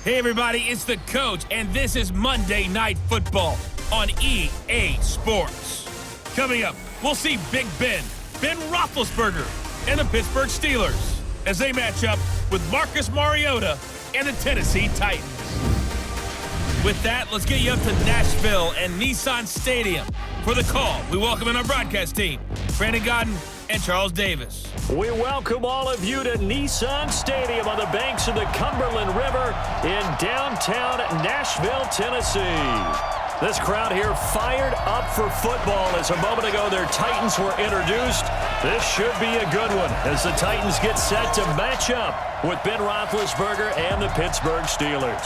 Hey everybody, it's the Coach, and this is Monday Night Football on EA Sports. Coming up, we'll see Big Ben Roethlisberger, and the Pittsburgh Steelers as they match up with Marcus Mariota and the Tennessee Titans. With that, let's get you up to Nashville and NISSAN Stadium. For the call, we welcome in our broadcast team, Brandon Godden and Charles Davis. We welcome all of you to NISSAN Stadium on the banks of the Cumberland River in downtown Nashville, Tennessee. This crowd here fired up for football as a moment ago their Titans were introduced. This should be a good one as the Titans get set to match up with Ben Roethlisberger and the Pittsburgh Steelers.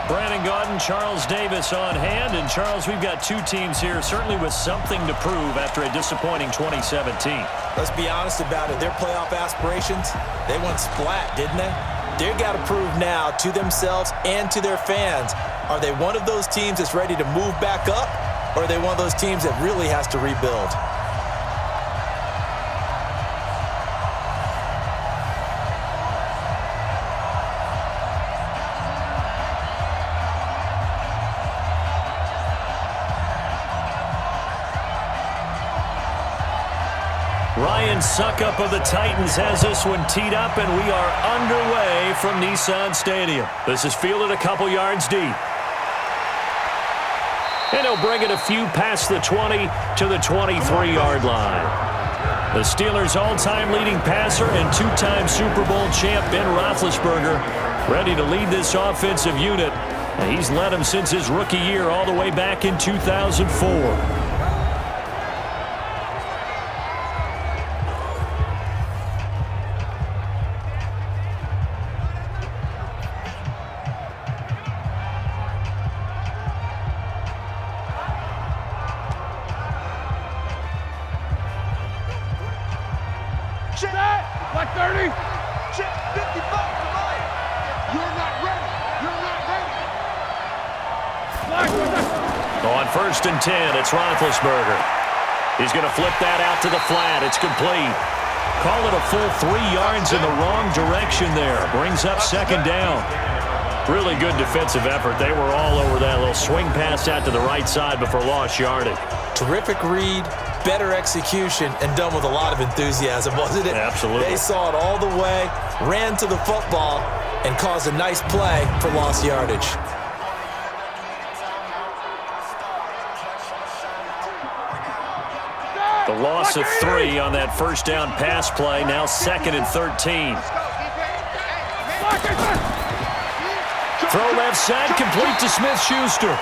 Brandon Godden, Charles Davis on hand. And, Charles, we've got two teams here certainly with something to prove after a disappointing 2017. Let's be honest about it. Their playoff aspirations, they went splat, didn't they? They've got to prove now to themselves and to their fans. Are they one of those teams that's ready to move back up, or are they one of those teams that really has to rebuild? Ryan Suckup of the Titans has this one teed up, and we are underway from NISSAN Stadium. This is fielded a couple yards deep. And he'll bring it a few past the 20 to the 23-yard line. The Steelers' all-time leading passer and two-time Super Bowl champ Ben Roethlisberger ready to lead this offensive unit. And he's led them since his rookie year all the way back in 2004. Black 30. Check 55 tonight. You're not ready. You're not ready. On 1st and 10, it's Roethlisberger. He's going to flip that out to the flat. It's complete. Call it a full 3 yards in the wrong direction there. Brings up 2nd down. Really good defensive effort. They were all over that little swing pass out to the right side before lost yardage. Terrific read, better execution, and done with a lot of enthusiasm, wasn't it? Absolutely. They saw it all the way, ran to the football, and caused a nice play for lost yardage. The loss of 3 on that first down pass play, now 2nd and 13. Throw left side, complete to Smith-Schuster.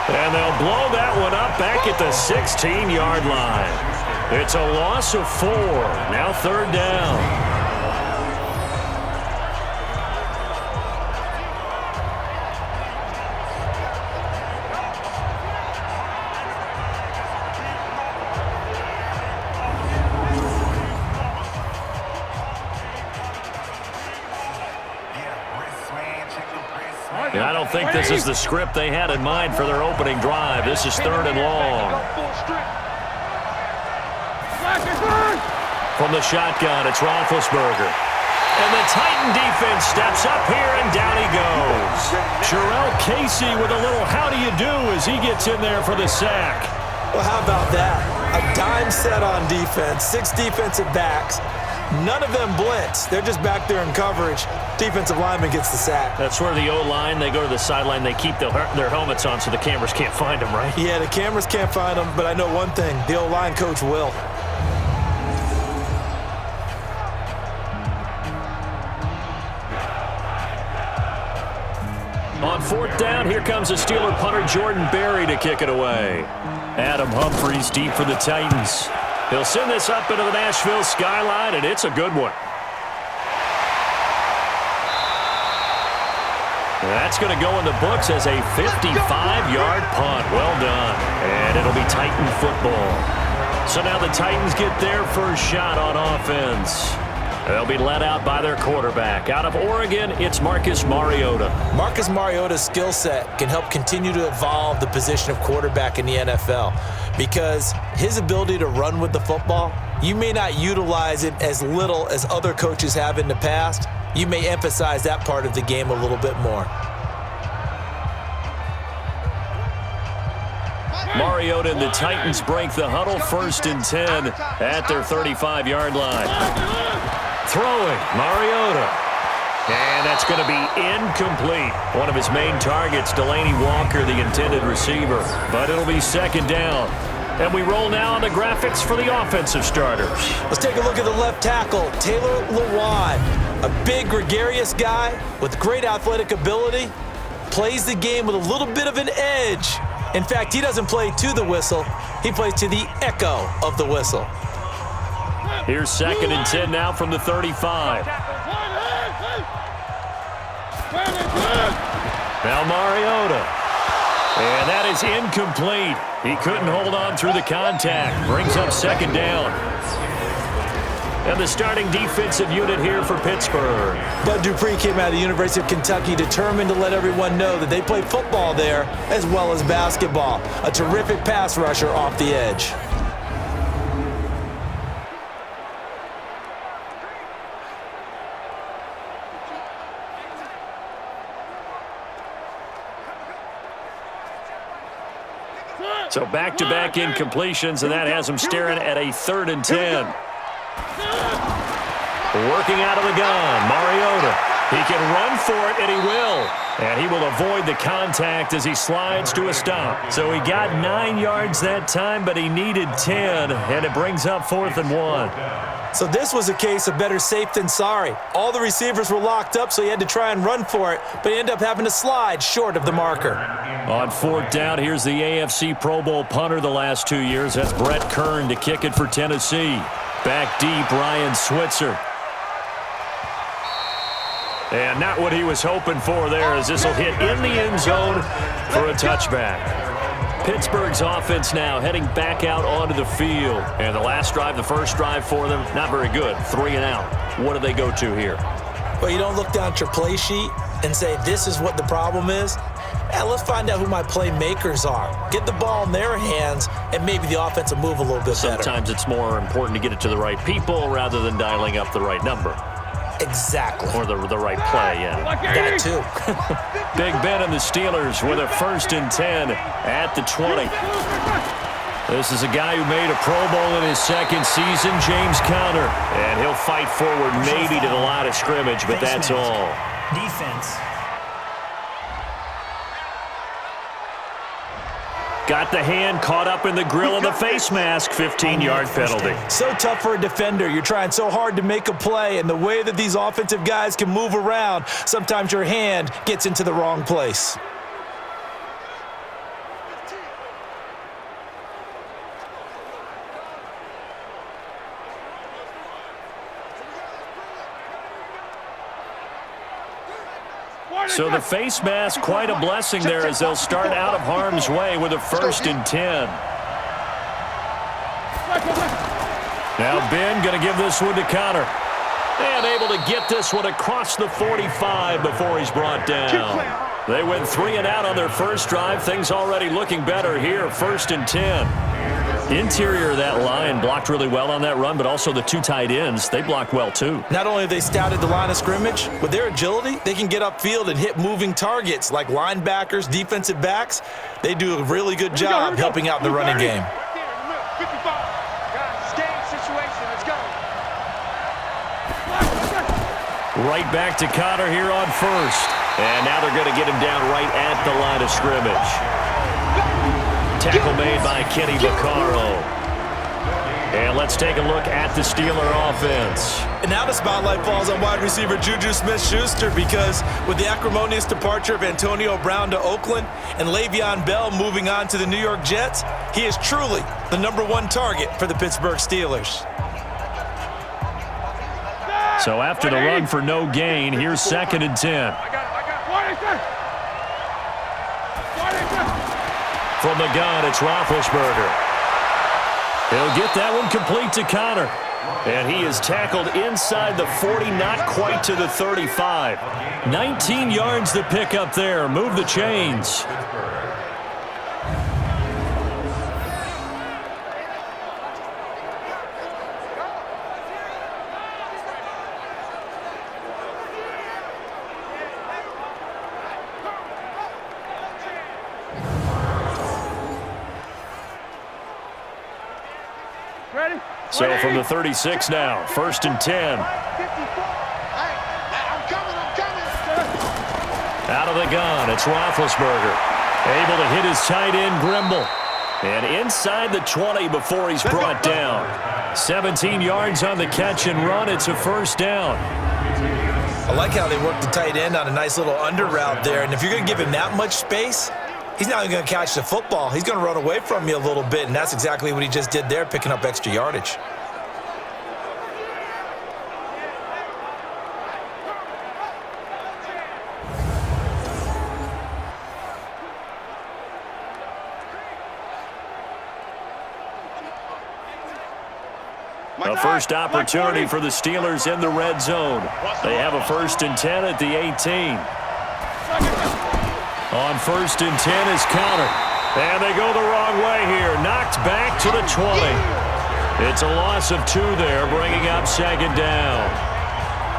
And they'll blow that one up back at the 16-yard line. It's a loss of 4. Now 3rd down. I don't think this is the script they had in mind for their opening drive. This is 3rd and long. From the shotgun, it's Roethlisberger. And the Titan defense steps up here, and down he goes. Jarrell Casey with a little how do you do as he gets in there for the sack. Well, how about that? A dime set on defense, 6 defensive backs. None of them blitz. They're just back there in coverage. Defensive lineman gets the sack. That's where the O-line, they go to the sideline, they keep their helmets on so the cameras can't find them, right? Yeah, the cameras can't find them, but I know one thing. The O-line coach will. On 4th down, here comes the Steeler punter Jordan Berry to kick it away. Adam Humphries deep for the Titans. He'll send this up into the Nashville skyline, and it's a good one. That's going to go in the books as a 55-yard punt. Well done. And it'll be Titan football. So now the Titans get their first shot on offense. They'll be led out by their quarterback. Out of Oregon, it's Marcus Mariota. Marcus Mariota's skill set can help continue to evolve the position of quarterback in the NFL because his ability to run with the football, you may not utilize it as little as other coaches have in the past. You may emphasize that part of the game a little bit more. Mariota and the Titans break the huddle, 1st and 10 at their 35-yard line. Throwing, Mariota. And that's going to be incomplete. One of his main targets, Delaney Walker, the intended receiver. But it'll be 2nd down. And we roll now on the graphics for the offensive starters. Let's take a look at the left tackle, Taylor Lewan. A big, gregarious guy with great athletic ability. Plays the game with a little bit of an edge. In fact, he doesn't play to the whistle. He plays to the echo of the whistle. Here's 2nd and 10 now from the 35. Now Mariota. And that is incomplete. He couldn't hold on through the contact. Brings up 2nd down. And the starting defensive unit here for Pittsburgh. Bud Dupree came out of the University of Kentucky determined to let everyone know that they play football there as well as basketball. A terrific pass rusher off the edge. So back-to-back incompletions, and that has him staring at a 3rd and 10. Working out of the gun, Mariota. He can run for it, and he will. And he will avoid the contact as he slides to a stop. So he got 9 yards that time, but he needed 10, and it brings up 4th and 1. So this was a case of better safe than sorry. All the receivers were locked up, so he had to try and run for it, but he ended up having to slide short of the marker. On 4th down, here's the AFC Pro Bowl punter the last 2 years. That's Brett Kern to kick it for Tennessee. Back deep, Ryan Switzer. And not what he was hoping for there, as this will hit in the end zone for a touchback. Pittsburgh's offense now heading back out onto the field. And the last drive, the first drive for them, not very good. 3 and out. What do they go to here? Well, you don't look down at your play sheet and say, this is what the problem is. Let's find out who my playmakers are. Get the ball in their hands, and maybe the offense will move a little bit better. Sometimes it's more important to get it to the right people rather than dialing up the right number. Exactly. Or the right play, yeah. That too. Big Ben and the Steelers with a 1st and 10 at the 20. This is a guy who made a Pro Bowl in his 2nd season, James Conner. And he'll fight forward maybe to the line of scrimmage, but that's all. Defense. Got the hand caught up in the grill of the face mask, 15-yard penalty. So tough for a defender. You're trying so hard to make a play, and the way that these offensive guys can move around, sometimes your hand gets into the wrong place. So the face mask, quite a blessing there as they'll start out of harm's way with a 1st and 10. Now Ben going to give this one to Conner. And able to get this one across the 45 before he's brought down. They went 3 and out on their first drive. Things already looking better here, 1st and 10. Interior of that line blocked really well on that run, but also the 2 tight ends, they blocked well too. Not only have they scouted the line of scrimmage, with their agility, they can get upfield and hit moving targets like linebackers, defensive backs. They do a really good job helping out in the running game. Right back to Conner here on 1st. And now they're going to get him down right at the line of scrimmage. Tackle made by Kenny Vaccaro. And let's take a look at the Steeler offense. And now the spotlight falls on wide receiver Juju Smith-Schuster because with the acrimonious departure of Antonio Brown to Oakland and Le'Veon Bell moving on to the New York Jets, he is truly the #1 target for the Pittsburgh Steelers. So after the run for no gain, here's 2nd and 10. From the gun, it's Roethlisberger. He'll get that one complete to Conner. And he is tackled inside the 40, not quite to the 35. 19 yards to pick up there. Move the chains. Ready? So from the 36 now, 1st and 10. I'm coming. Out of the gun, it's Roethlisberger. Able to hit his tight end, Grimble. And inside the 20 before he's brought down. 17 yards on the catch and run. It's a 1st down. I like how they work the tight end on a nice little under route there. And if you're going to give him that much space, he's not even going to catch the football. He's going to run away from you a little bit, and that's exactly what he just did there, picking up extra yardage. A first opportunity for the Steelers in the red zone. They have a 1st and 10 at the 18. On 1st and 10 is Counter. And they go the wrong way here. Knocked back to the 20. It's a loss of 2 there, bringing up 2nd down.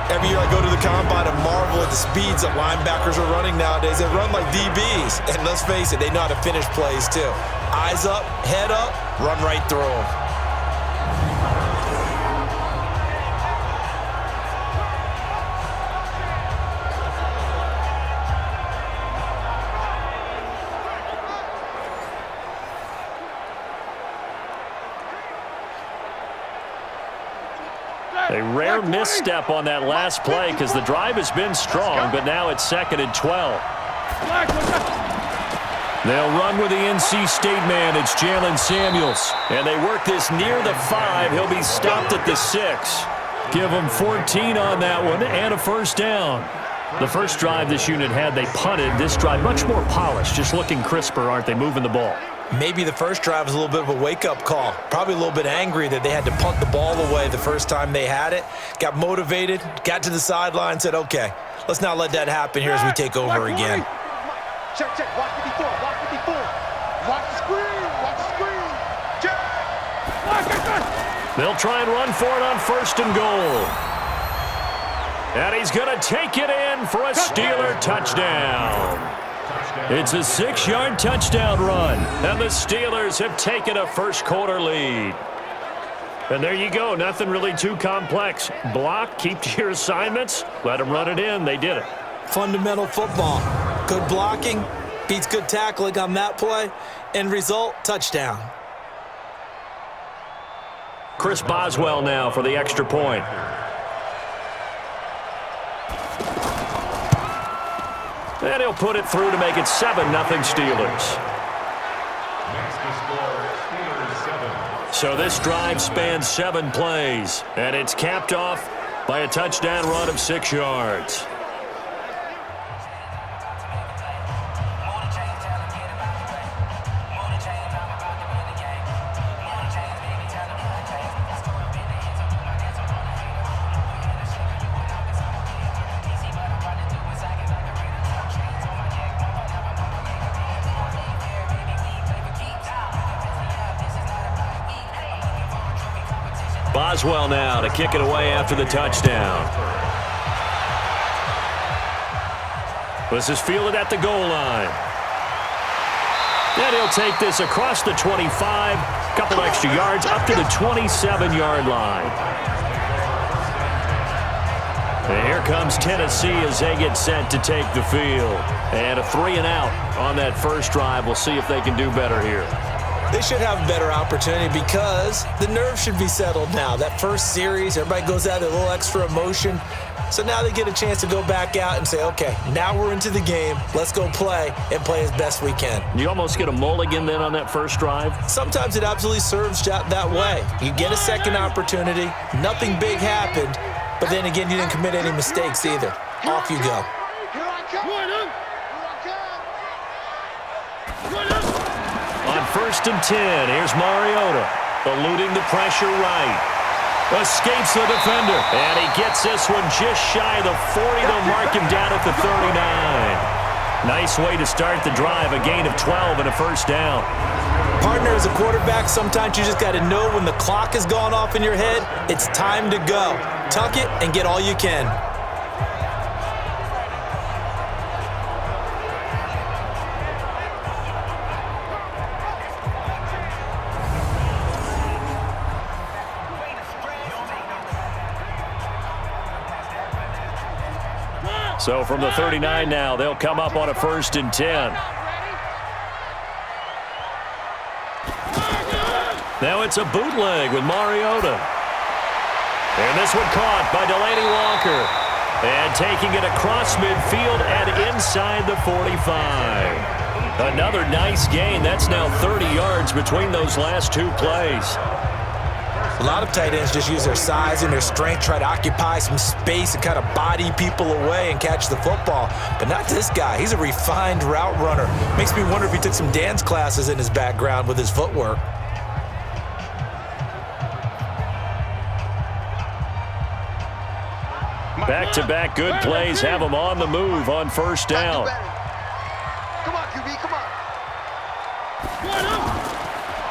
Every year I go to the combine and marvel at the speeds that linebackers are running nowadays. They run like DBs. And let's face it, they know how to finish plays too. Eyes up, head up, run right through them. A rare misstep on that last play because the drive has been strong, but now it's 2nd and 12. They'll run with the NC State man. It's Jalen Samuels. And they work this near the 5. He'll be stopped at the 6. Give them 14 on that one and a 1st down. The first drive this unit had, they punted. This drive much more polished, just looking crisper, aren't they, moving the ball? Maybe the first drive was a little bit of a wake-up call. Probably a little bit angry that they had to punt the ball away the first time they had it. Got motivated, got to the sideline, said, okay, let's not let that happen here as we take over again. Check. Watch 54. Watch the screen. Check. They'll try and run for it on 1st and goal. And he's going to take it in for a Steeler touchdown. It's a 6-yard touchdown run, and the Steelers have taken a 1st quarter lead. And there you go, nothing really too complex. Block, keep to your assignments, let them run it in. They did it. Fundamental football. Good blocking, beats good tackling on that play, end result, touchdown. Chris Boswell now for the extra point. And he'll put it through to make it 7-0 Steelers. So this drive spans 7 plays, and it's capped off by a touchdown run of 6 yards. Boswell now to kick it away after the touchdown. This is fielded at the goal line. And he'll take this across the 25, couple extra yards up to the 27-yard line. And here comes Tennessee as they get set to take the field. And a 3-and-out on that first drive. We'll see if they can do better here. They should have a better opportunity because the nerves should be settled now. That first series, everybody goes out with a little extra emotion. So now they get a chance to go back out and say, okay, now we're into the game. Let's go play and play as best we can. You almost get a mulligan then on that first drive? Sometimes it absolutely serves that way. You get a second opportunity. Nothing big happened. But then again, you didn't commit any mistakes either. Off you go. On 1st and 10, here's Mariota, eluding the pressure right. Escapes the defender. And he gets this one just shy of the 40. They'll mark him down at the 39. Nice way to start the drive. A gain of 12 and a first down. Partner, as a quarterback, sometimes you just got to know when the clock has gone off in your head, it's time to go. Tuck it and get all you can. So from the 39 now, they'll come up on a 1st and 10. Now it's a bootleg with Mariota. And this one caught by Delaney Walker. And taking it across midfield and inside the 45. Another nice gain. That's now 30 yards between those last two plays. A lot of tight ends just use their size and their strength, try to occupy some space and kind of body people away and catch the football. But not this guy. He's a refined route runner. Makes me wonder if he took some dance classes in his background with his footwork. Back-to-back good plays have him on the move on 1st down. Come on, QB, come on.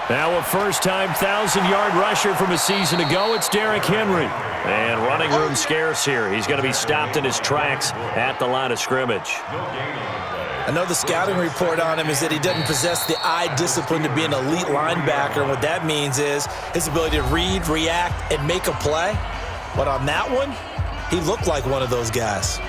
Now a first-time 1,000-yard rusher from a season ago, it's Derrick Henry. And running room scarce here. He's going to be stopped in his tracks at the line of scrimmage. I know the scouting report on him is that he doesn't possess the eye discipline to be an elite linebacker. And what that means is his ability to read, react, and make a play. But on that one, he looked like one of those guys.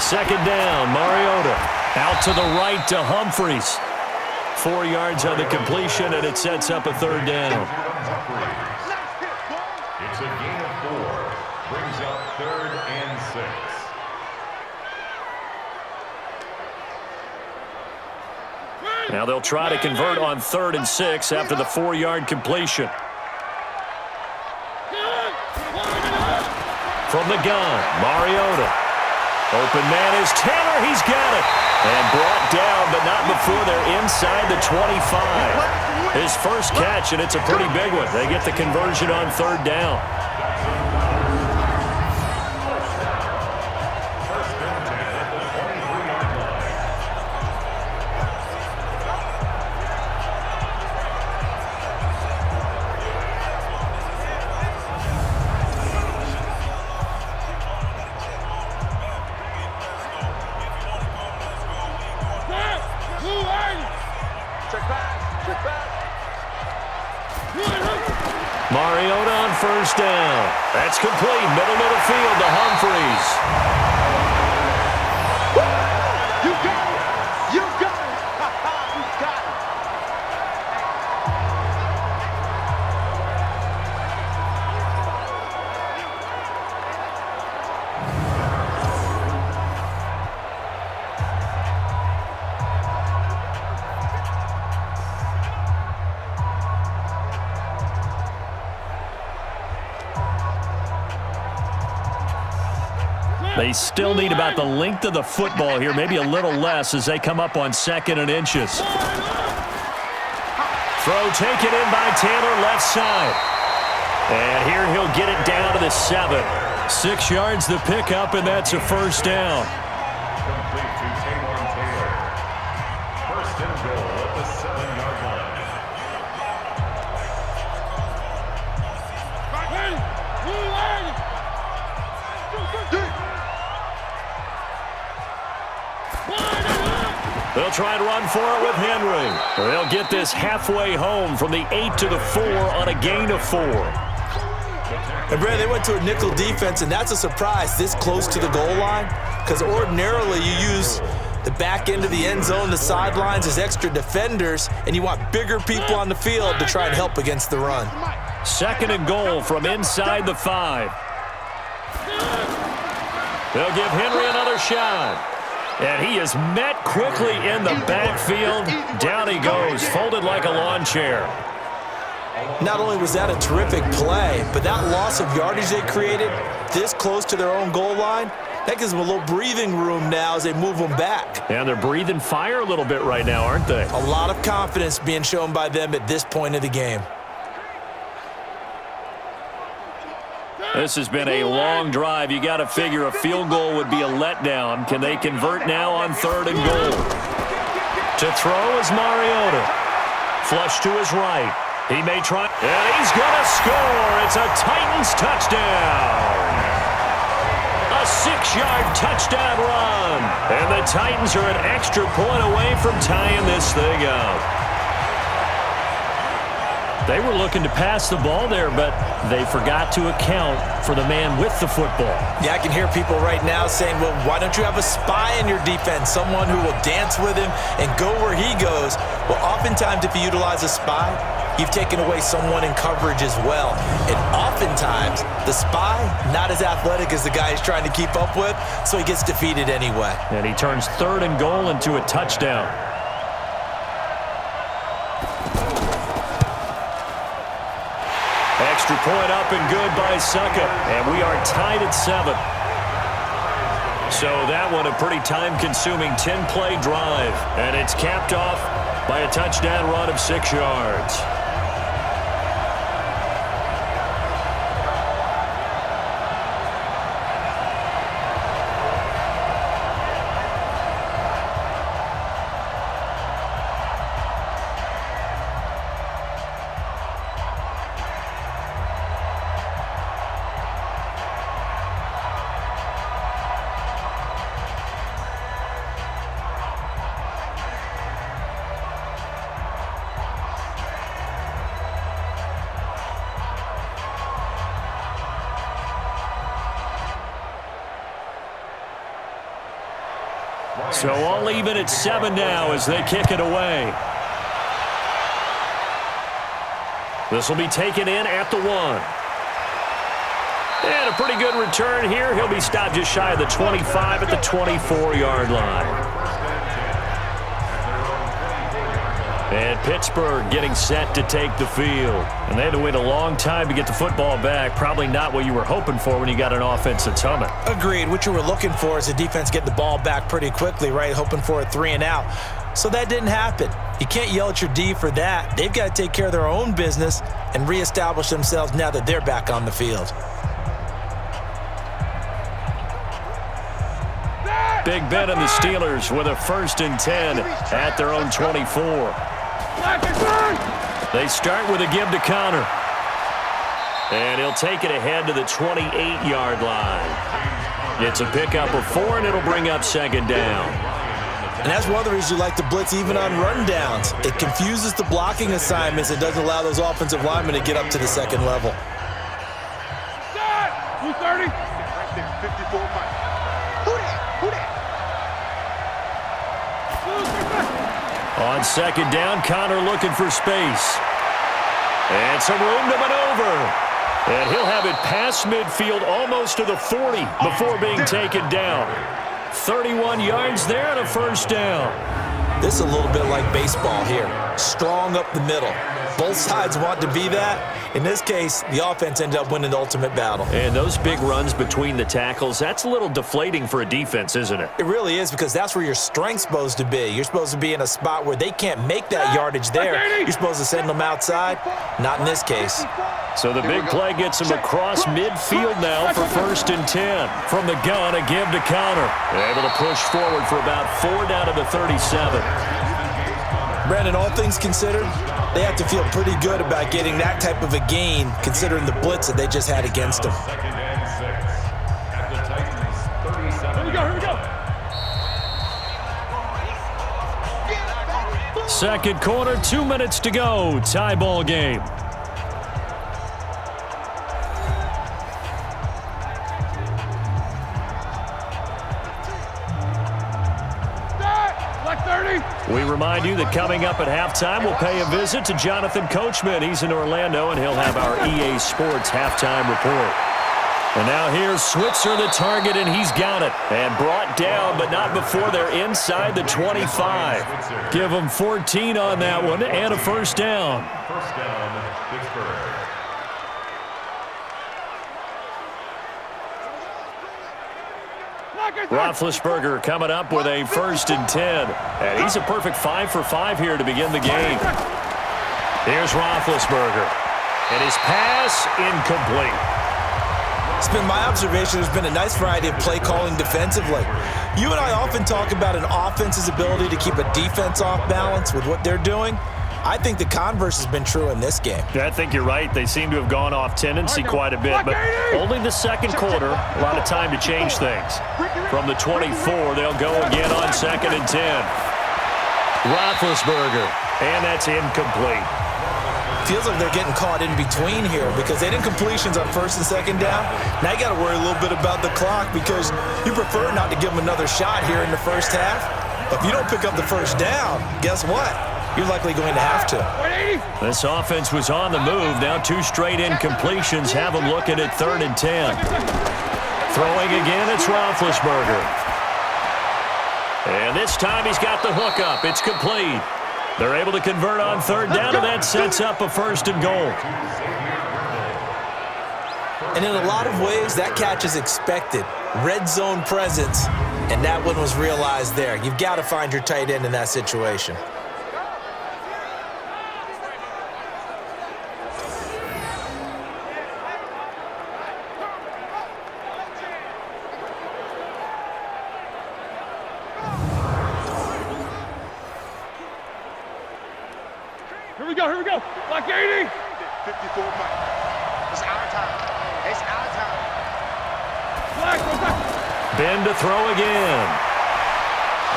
Second down, Mariota. Out to the right to Humphries. 4 yards on the completion, and it sets up a 3rd down. It's a gain of 4. Brings up 3rd and 6. Now they'll try to convert on 3rd and 6 after the 4-yard completion. From the gun, Mariota. Open man is Taylor. He's got it. And brought down, but not before they're inside the 25. His first catch, and it's a pretty big one. They get the conversion on 3rd down. Mariota on 1st down. That's complete. Middle of the field to Humphries. You got it! You got it! You got it! They still need about the length of the football here, maybe a little less as they come up on 2nd and inches. Throw taken in by Taylor, left side. And here he'll get it down to the 7. 6 yards the pickup, and that's a 1st down. Complete to Taylor. 1st and goal at the 7-yard line. They'll try and run for it with Henry. They'll get this halfway home from the 8 to the 4 on a gain of 4. And Brad, they went to a nickel defense, and that's a surprise this close to the goal line, because ordinarily you use the back end of the end zone, the sidelines as extra defenders, and you want bigger people on the field to try and help against the run. 2nd and goal from inside the 5. They'll give Henry another shot. And he is met quickly in the backfield. Down he goes, folded like a lawn chair. Not only was that a terrific play, but that loss of yardage they created this close to their own goal line, that gives them a little breathing room now as they move them back. And they're breathing fire a little bit right now, aren't they? A lot of confidence being shown by them at this point of the game. This has been a long drive. You got to figure a field goal would be a letdown. Can they convert now on 3rd and goal? To throw is Mariota. Flush to his right. He may try, and he's going to score. It's a Titans touchdown. A 6-yard touchdown run. And the Titans are an extra point away from tying this thing up. They were looking to pass the ball there, but they forgot to account for the man with the football. Yeah, I can hear people right now saying, well, why don't you have a spy in your defense, someone who will dance with him and go where he goes? Well, oftentimes if you utilize a spy, you've taken away someone in coverage as well. And oftentimes, the spy, not as athletic as the guy he's trying to keep up with, so he gets defeated anyway. And he turns 3rd and goal into a touchdown. Extra point up and good by Suckup. And we are tied at 7. So that one a pretty time-consuming 10-play drive. And it's capped off by a touchdown run of 6 yards. So all even at 7 now as they kick it away. This will be taken in at the 1. And a pretty good return here. He'll be stopped just shy of the 25 at the 24-yard line. And Pittsburgh getting set to take the field. And they had to wait a long time to get the football back. Probably not what you were hoping for when you got an offense that's humming. Agreed. What you were looking for is the defense get the ball back pretty quickly, right? Hoping for a 3 and out. So that didn't happen. You can't yell at your D for that. They've got to take care of their own business and reestablish themselves now that they're back on the field. Big Ben and the Steelers with a 1st and 10 at their own 24. They start with a give to Connor. And he'll take it ahead to the 28-yard line. It's a pickup of 4, and it'll bring up 2nd down. And that's one of the reasons you like to blitz even on rundowns. It confuses the blocking assignments. It doesn't allow those offensive linemen to get up to the 2nd level. 230. Right there, 54 miles. On 2nd down, Connor looking for space. And some room to maneuver. And he'll have it past midfield almost to the 40 before being taken down. 31 yards there and a 1st down. This is a little bit like baseball here. Strong up the middle. Both sides want to be that. In this case, the offense ended up winning the ultimate battle. And those big runs between the tackles, that's a little deflating for a defense, isn't it? It really is, because that's where your strength's supposed to be. You're supposed to be in a spot where they can't make that yardage there. You're supposed to send them outside. Not in this case. So the big play gets him across midfield now for 1st and 10. From the gun, a give to Connor. Able to push forward for about 4 down to the 37. Brandon, all things considered, they have to feel pretty good about getting that type of a gain, considering the blitz that they just had against them. 2nd and 6 at the Titans' 37. Here we go. Second quarter, 2 minutes to go. Tie ball game. We remind you that coming up at halftime, we'll pay a visit to Jonathan Coachman. He's in Orlando, and he'll have our EA Sports halftime report. And now here's Switzer, the target, and he's got it. And brought down, but not before they're inside the 25. Give them 14 on that one and a first down. First down, Pittsburgh. Roethlisberger coming up with a 1st and 10. And he's a perfect 5 for 5 here to begin the game. Here's Roethlisberger. And his pass incomplete. It's been my observation there's been a nice variety of play calling defensively. You and I often talk about an offense's ability to keep a defense off balance with what they're doing. I think the converse has been true in this game. Yeah, I think you're right. They seem to have gone off tendency quite a bit, but only the second quarter, a lot of time to change things. From the 24, they'll go again on 2nd and 10. Roethlisberger, and that's incomplete. Feels like they're getting caught in between here because they didn't completions on 1st and 2nd down. Now you got to worry a little bit about the clock because you prefer not to give them another shot here in the first half. But if you don't pick up the first down, guess what? You're likely going to have to. This offense was on the move. Now 2 straight incompletions have them looking at 3rd and 10. Throwing again, it's Roethlisberger. And this time he's got the hook up. It's complete. They're able to convert on 3rd down, and that sets up a 1st and goal. And in a lot of ways, that catch is expected. Red zone presence, and that one was realized there. You've got to find your tight end in that situation. Here we go. Like 80. 54 back. It's our time. It's our time. Ben to throw again.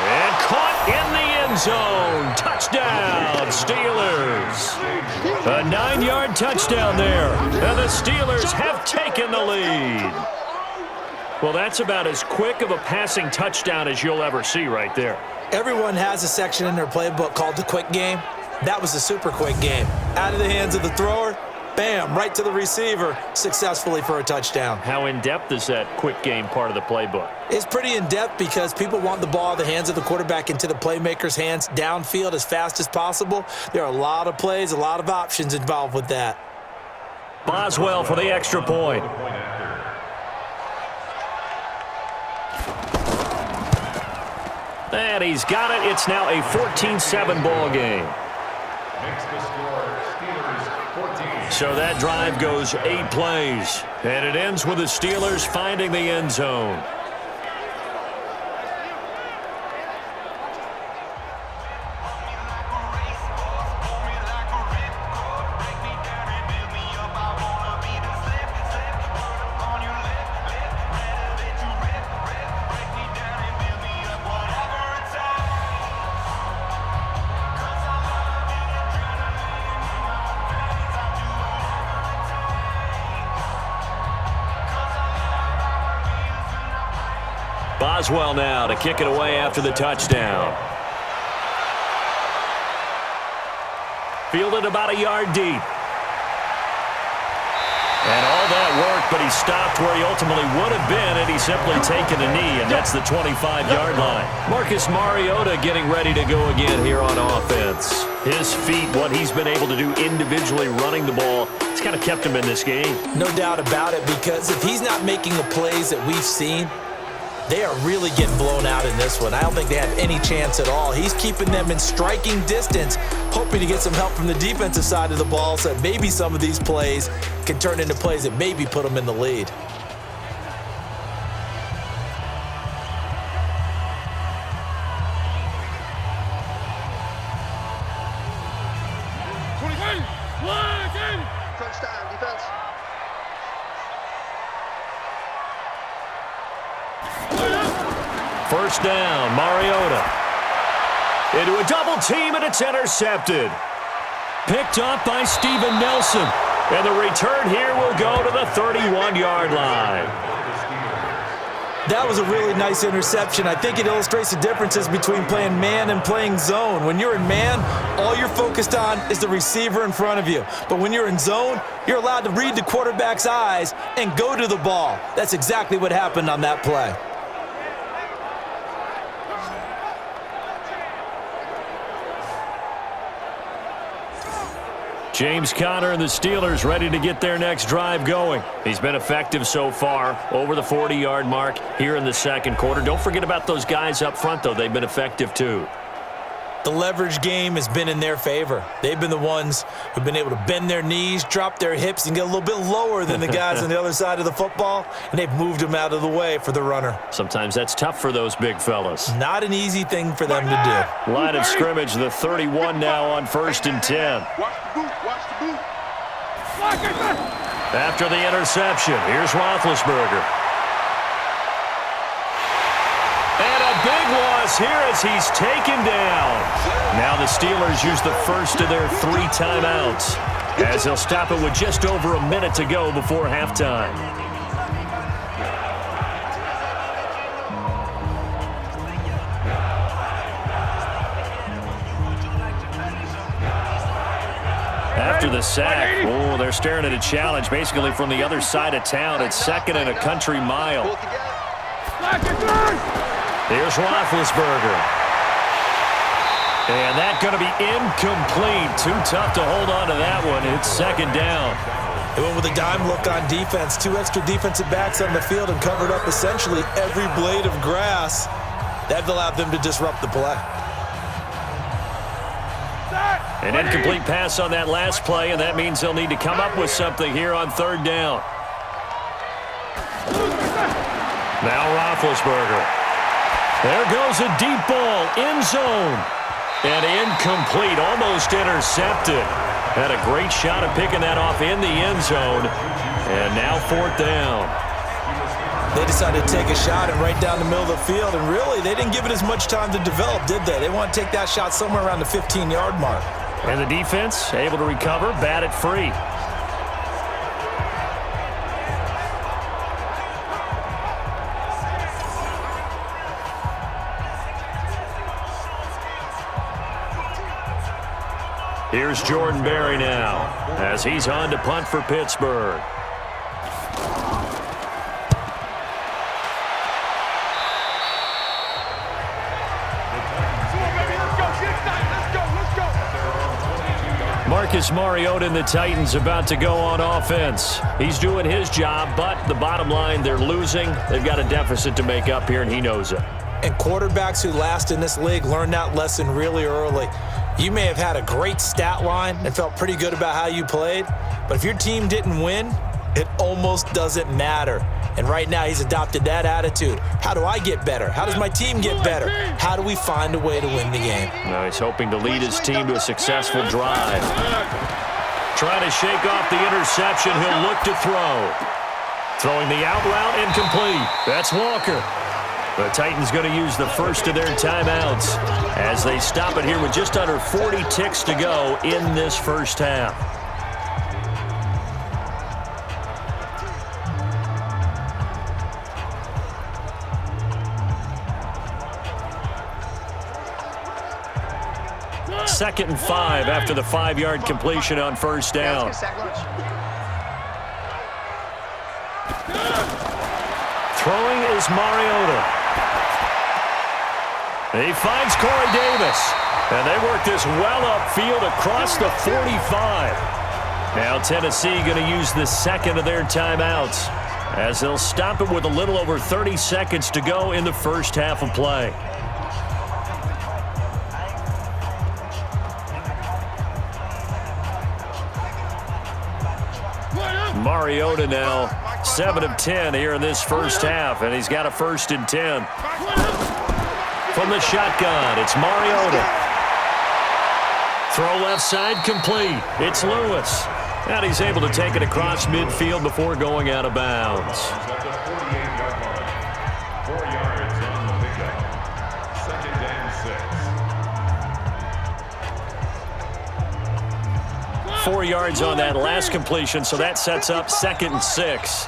And caught in the end zone. Touchdown, Steelers. A 9-yard touchdown there. And the Steelers have taken the lead. Well, that's about as quick of a passing touchdown as you'll ever see right there. Everyone has a section in their playbook called the quick game. That was a super quick game. Out of the hands of the thrower, bam, right to the receiver, successfully for a touchdown. How in-depth is that quick game part of the playbook? It's pretty in-depth because people want the ball out of the hands of the quarterback into the playmaker's hands downfield as fast as possible. There are a lot of plays, a lot of options involved with that. Boswell for the extra point. And he's got it. It's now a 14-7 ball game. Makes the score Steelers 14. So that drive goes 8 plays. And it ends with the Steelers finding the end zone. Boswell now to kick it away after the touchdown. Fielded about a yard deep. And all that work, but he stopped where he ultimately would have been had he simply taken a knee, and that's the 25-yard line. Marcus Mariota getting ready to go again here on offense. His feet, what he's been able to do individually running the ball, it's kind of kept him in this game. No doubt about it, because if he's not making the plays that we've seen, they are really getting blown out in this one. I don't think they have any chance at all. He's keeping them in striking distance, hoping to get some help from the defensive side of the ball so that maybe some of these plays can turn into plays that maybe put them in the lead. Touchdown, defense. First down, Mariota. Into a double team, and it's intercepted. Picked up by Steven Nelson. And the return here will go to the 31-yard line. That was a really nice interception. I think it illustrates the differences between playing man and playing zone. When you're in man, all you're focused on is the receiver in front of you. But when you're in zone, you're allowed to read the quarterback's eyes and go to the ball. That's exactly what happened on that play. James Conner and the Steelers ready to get their next drive going. He's been effective so far, over the 40-yard mark here in the second quarter. Don't forget about those guys up front, though. They've been effective, too. The leverage game has been in their favor. They've been the ones who've been able to bend their knees, drop their hips, and get a little bit lower than the guys on the other side of the football, and they've moved them out of the way for the runner. Sometimes that's tough for those big fellas. Not an easy thing for them to do. Line of scrimmage, the 31 now on 1st and 10. Watch the boot. Watch the boot. After the interception, here's Roethlisberger. And a big loss here as he's taken down. Now the Steelers use the first of their 3 timeouts as they'll stop it with just over a minute to go before halftime. After the sack, oh, they're staring at a challenge basically from the other side of town. It's 2nd and a country mile. Here's Roethlisberger. And that's going to be incomplete. Too tough to hold on to that one. It's 2nd down. They went with a dime look on defense. 2 extra defensive backs on the field and covered up essentially every blade of grass. That allowed them to disrupt the play. An incomplete pass on that last play, and that means they'll need to come up with something here on 3rd down. Now Roethlisberger. There goes a deep ball, end zone. And incomplete, almost intercepted. Had a great shot at picking that off in the end zone. And now 4th down. They decided to take a shot and right down the middle of the field, and really, they didn't give it as much time to develop, did they? They want to take that shot somewhere around the 15-yard mark. And the defense able to recover, bat it free. Here's Jordan Berry now as he's on to punt for Pittsburgh. Marcus Mariota and the Titans about to go on offense. He's doing his job, but the bottom line, they're losing. They've got a deficit to make up here, and he knows it. And quarterbacks who last in this league learn that lesson really early. You may have had a great stat line and felt pretty good about how you played, but if your team didn't win, it almost doesn't matter. And right now, he's adopted that attitude. How do I get better? How does my team get better? How do we find a way to win the game? Now he's hoping to lead his team to a successful drive. Trying to shake off the interception. He'll look to throw. Throwing the out route incomplete. That's Walker. The Titans going to use the first of their timeouts as they stop it here with just under 40 ticks to go in this first half. Second and 5 after the 5-yard completion on first down. Throwing is Mariota. He finds Corey Davis. And they work this well upfield across the 45. Now Tennessee going to use the second of their timeouts as they'll stop it with a little over 30 seconds to go in the first half of play. Mariota now 7 of 10 here in this first half, and he's got a 1st and 10. From the shotgun, it's Mariota. Throw left side complete. It's Lewis. And he's able to take it across midfield before going out of bounds. 4 yards on the pickup. 2nd and 6. 4 yards on that last completion, so that sets up 2nd and 6.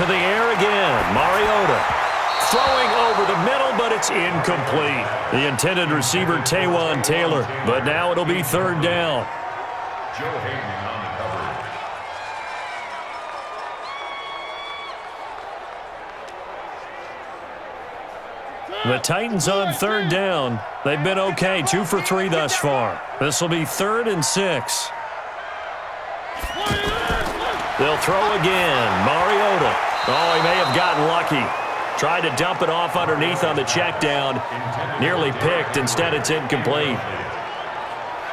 To the air again. Mariota throwing over the middle, but it's incomplete. The intended receiver, Taywan Taylor. But now it'll be third down. Joe Hayden on the coverage. The Titans on third down. They've been okay, 2 for 3 thus far. This will be 3rd and 6. They'll throw again. Mariota. Oh, he may have gotten lucky. Tried to dump it off underneath on the check down. Nearly picked. Instead, it's incomplete.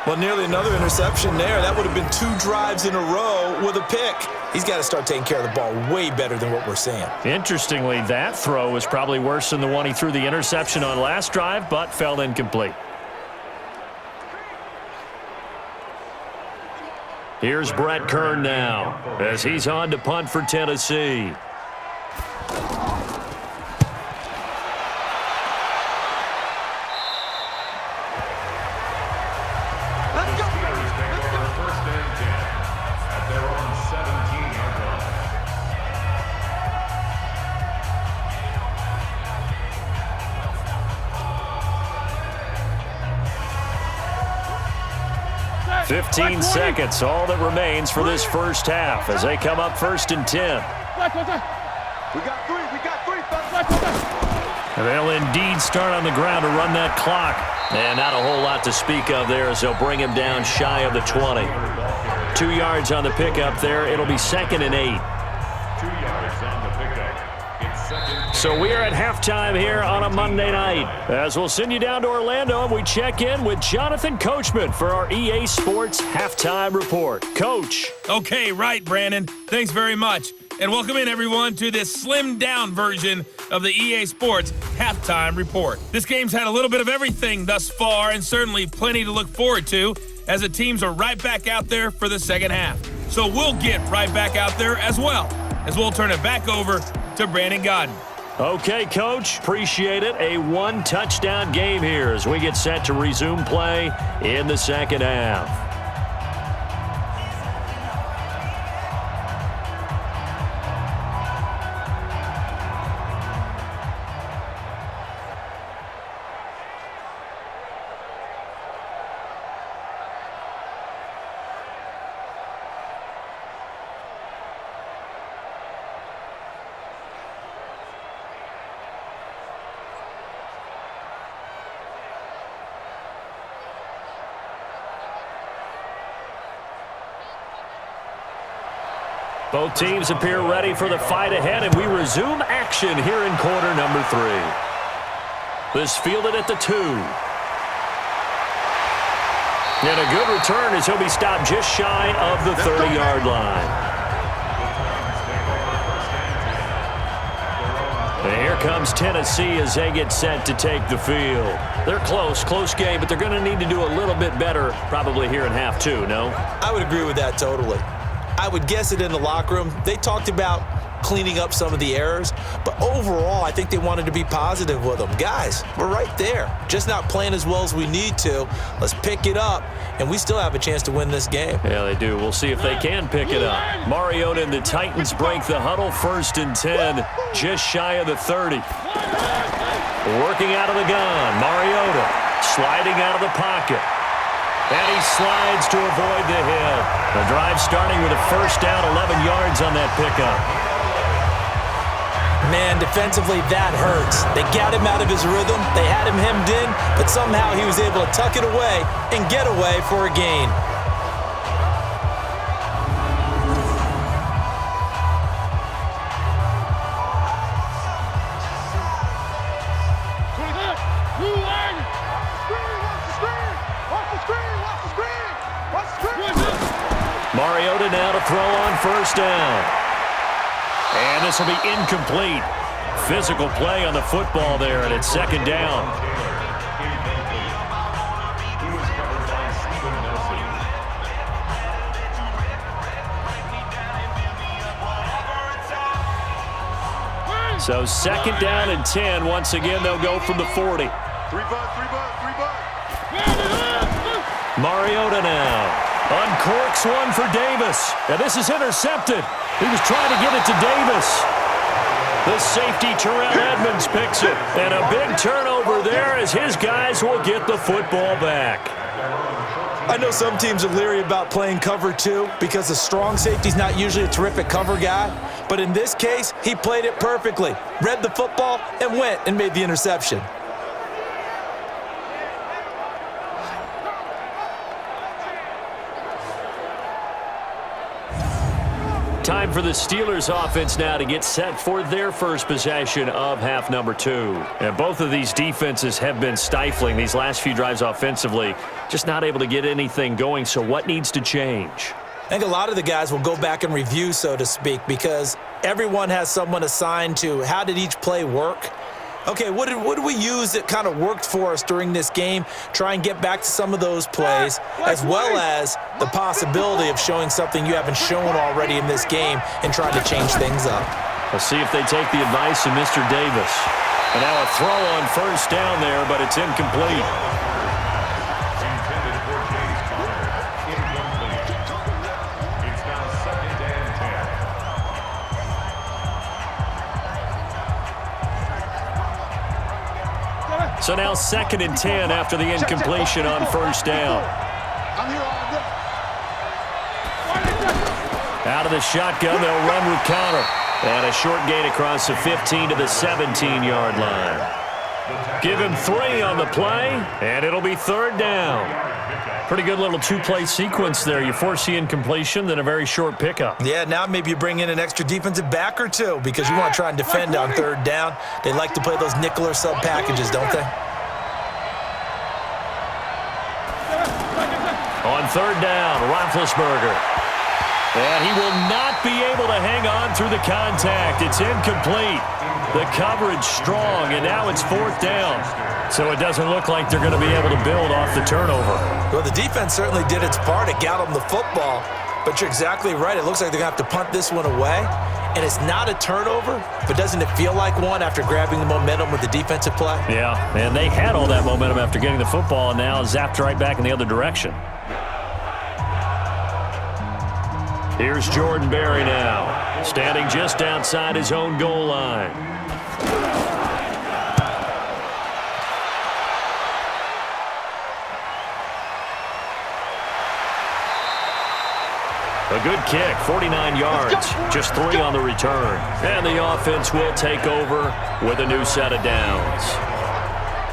Well, nearly another interception there. That would have been 2 drives in a row with a pick. He's got to start taking care of the ball way better than what we're seeing. Interestingly, that throw was probably worse than the one he threw the interception on last drive, but fell incomplete. Here's Brett Kern now as he's on to punt for Tennessee. Fifteen seconds, all that remains for this first half as they come up 1st and 10. We got three. They'll indeed start on the ground to run that clock. And not a whole lot to speak of there as they'll bring him down shy of the 20. 2 yards on the pickup there. It'll be 2nd and 8. 2 yards on the pickup. It's 2nd. So we are at halftime here on a Monday night. As we'll send you down to Orlando and we check in with Jonathan Coachman for our EA Sports Halftime Report. Coach. Okay, right, Brandon. Thanks very much. And welcome in, everyone, to this slimmed-down version of the EA Sports Halftime Report. This game's had a little bit of everything thus far and certainly plenty to look forward to as the teams are right back out there for the second half. So we'll get right back out there as well as we'll turn it back over to Brandon Godden. Okay, Coach. Appreciate it. A 1-touchdown game here as we get set to resume play in the second half. Both teams appear ready for the fight ahead, and we resume action here in quarter number 3. This fielded at the 2. And a good return as he'll be stopped just shy of the 30-yard line. And here comes Tennessee as they get set to take the field. They're close game, but they're going to need to do a little bit better probably here in half 2, no? I would agree with that totally. I would guess it in the locker room. They talked about cleaning up some of the errors, but overall, I think they wanted to be positive with them. Guys, we're right there. Just not playing as well as we need to. Let's pick it up, and we still have a chance to win this game. Yeah, they do. We'll see if they can pick it up. Mariota and the Titans break the huddle 1st and 10, just shy of the 30. Working out of the gun, Mariota sliding out of the pocket. And he slides to avoid the hit. The drive starting with a first down, 11 yards on that pickup. Man, defensively, that hurts. They got him out of his rhythm. They had him hemmed in, but somehow he was able to tuck it away and get away for a gain. Mariota now to throw on first down. And this will be incomplete. Physical play on the football there, and it's 2nd down. So 2nd down and 10. Once again, they'll go from the 40. Three butt. Mariota now. Uncorks one for Davis. And this is intercepted. He was trying to get it to Davis. The safety, Terrell Edmonds, picks it. And a big turnover there as his guys will get the football back. I know some teams are leery about playing cover 2 because the strong safety's not usually a terrific cover guy. But in this case, he played it perfectly, read the football, and went and made the interception. Time for the Steelers offense now to get set for their first possession of half number 2. And both of these defenses have been stifling these last few drives offensively, just not able to get anything going. So what needs to change? I think a lot of the guys will go back and review, so to speak, because everyone has someone assigned to how did each play work. Okay, what did we use that kind of worked for us during this game? Try and get back to some of those plays, as well as the possibility of showing something you haven't shown already in this game and trying to change things up. Let's see if they take the advice of Mr. Davis. And now a throw on first down there, but it's incomplete. So now 2nd and 10 after the incompletion on first down. Out of the shotgun, they'll run with counter. And a short gain across the 15 to the 17-yard line. Give him 3 on the play, and it'll be 3rd down. Pretty good little 2-play sequence there. You force the incompletion, then a very short pickup. Yeah, now maybe you bring in an extra defensive back or 2 because you want to try and defend on 3rd down. They like to play those nickel or sub packages, don't they? On 3rd down, Roethlisberger. And he will not be able to hang on through the contact. It's incomplete. The coverage strong, and now it's 4th down. So it doesn't look like they're going to be able to build off the turnover. Well, the defense certainly did its part. It got them the football. But you're exactly right. It looks like they're going to have to punt this one away. And it's not a turnover, but doesn't it feel like one after grabbing the momentum with the defensive play? Yeah, and they had all that momentum after getting the football, and now zapped right back in the other direction. Here's Jordan Berry now, standing just outside his own goal line. A good kick, 49 yards, just 3 on the return. And the offense will take over with a new set of downs.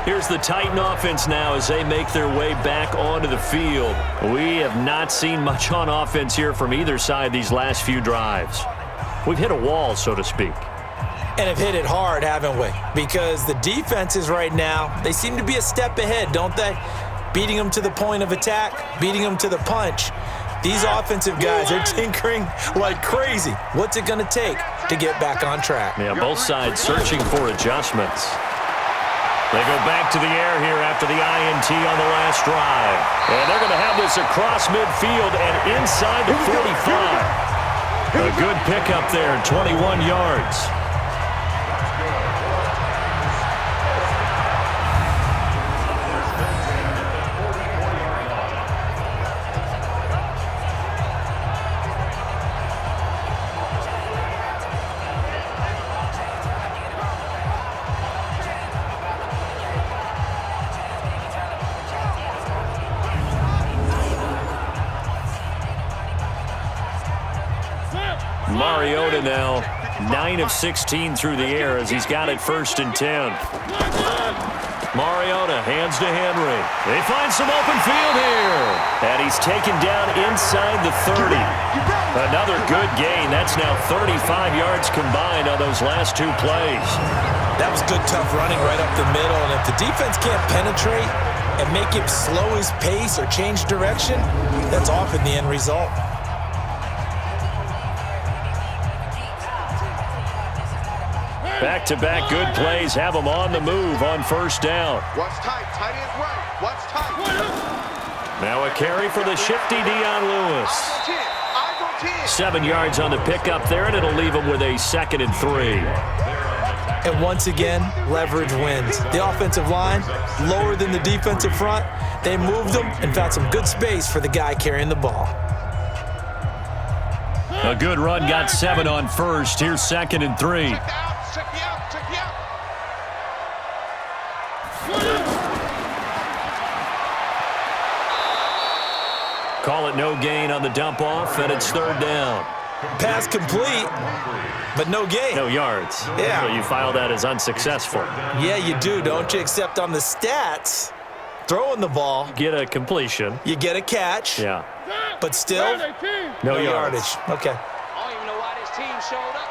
Here's the Titan offense now as they make their way back onto the field. We have not seen much on offense here from either side these last few drives. We've hit a wall, so to speak. And have hit it hard, haven't we? Because the defenses right now, they seem to be a step ahead, don't they? Beating them to the point of attack, beating them to the punch. These offensive guys are tinkering like crazy. What's it going to take to get back on track? Yeah, both sides searching for adjustments. They go back to the air here after the INT on the last drive. And they're going to have this across midfield and inside the 45. A good pickup there, 21 yards. Mariota now 9 of 16 through the air as he's got it 1st and 10. Mariota hands to Henry. They find some open field here. And he's taken down inside the 30. Another good gain. That's now 35 yards combined on those last 2 plays. That was good, tough running right up the middle. And if the defense can't penetrate and make him slow his pace or change direction, that's often the end result. Back-to-back good plays have them on the move on 1st down. What's tight? Tight end right. What's tight? Now a carry for the shifty Dion Lewis. 7 yards on the pickup there, and it'll leave him with a 2nd and 3. And once again, leverage wins. The offensive line, lower than the defensive front. They moved them and found some good space for the guy carrying the ball. A good run, got 7 on 1st. Here's 2nd and 3. Check me out. Check me out. Call it no gain on the dump off, and it's third down. Pass complete, but no gain. No yards. Yeah. So you file that as unsuccessful. Yeah, you do, don't you? Except on the stats, throwing the ball, Get a completion. you get a catch, Yeah. but still No yardage. Okay. I don't even know why this team showed up.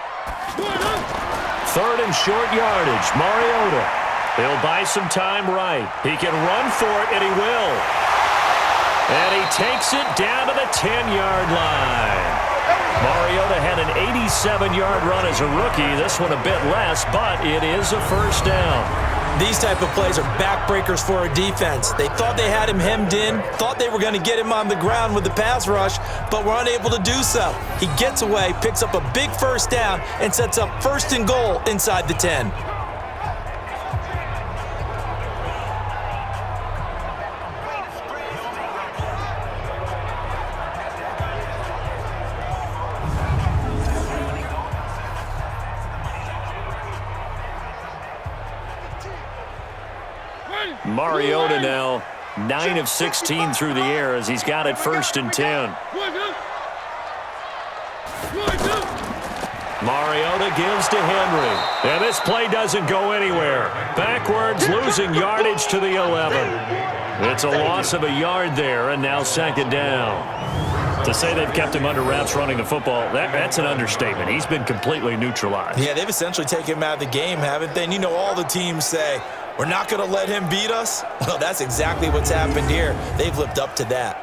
Third and short yardage. Mariota. He'll buy some time right. He can run for it, and he will. And he takes it down to the 10-yard line. Mariota had an 87-yard run as a rookie. This one a bit less, but it is a first down. These type of plays are backbreakers for a defense. They thought they had him hemmed in, thought they were going to get him on the ground with the pass rush, but were unable to do so. He gets away, picks up a big first down, and sets up first and goal inside the 10. Mariota now 9 of 16 through the air as he's got it first and 10. Mariota gives to Henry. And this play doesn't go anywhere. Backwards, losing yardage to the 11. It's a loss of a yard there, and now second down. To say they've kept him under wraps running the football, that's an understatement. He's been completely neutralized. Yeah, they've essentially taken him out of the game, haven't they? And you know all the teams say, we're not going to let him beat us. Well, that's exactly what's happened here. They've lived up to that.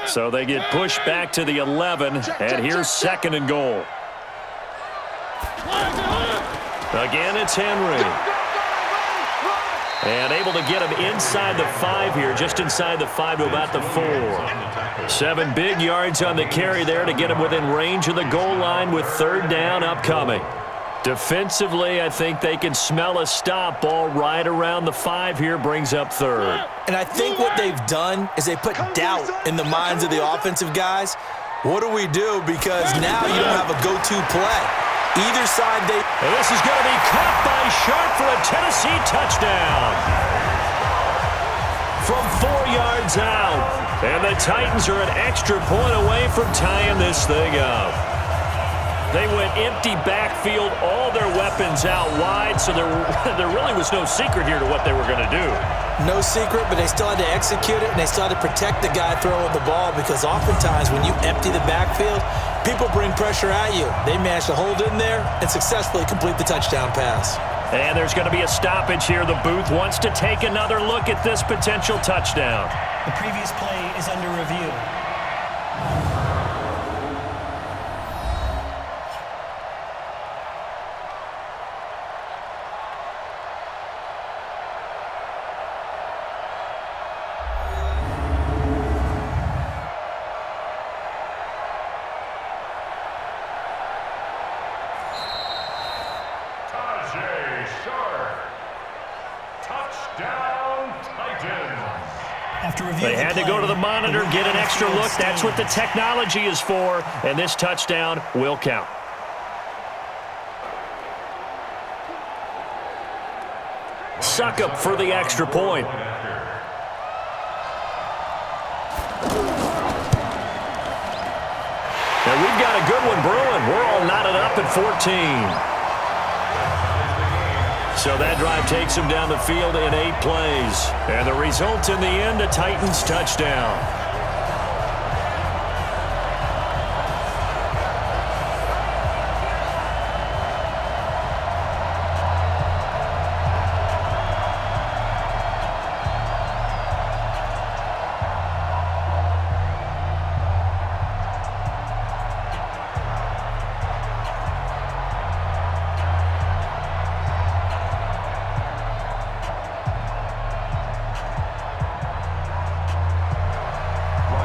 So they get pushed back to the 11, and here's second and goal. Again, it's Henry. And able to get him inside the 5 here, just inside the 5 to about the 4. 7 big yards on the carry there to get him within range of the goal line with third down upcoming. Defensively, I think they can smell a stop. Ball right around the 5 here, brings up third. And I think what they've done is they put doubt in the minds of the offensive guys. What do we do? Because now you don't have a go-to play. Either side, And this is going to be caught by Sharp for a Tennessee touchdown. From 4 yards out. And the Titans are an extra point away from tying this thing up. They went empty backfield, all their weapons out wide, so there really was no secret here to what they were going to do. no secret, but they still had to execute it, and they still had to protect the guy throwing the ball, because oftentimes when you empty the backfield, people bring pressure at you. They managed to hold in there and successfully complete the touchdown pass. And there's going to be a stoppage here. The booth wants to take another look at this potential touchdown. The previous play is under review. They had to go to the monitor, get an extra look. That's what the technology is for, and this touchdown will count. Suckup for the extra point. And we've got a good one brewing. We're all knotted up at 14. So that drive takes him down the field in 8 plays. And the result in the end, a Titans touchdown.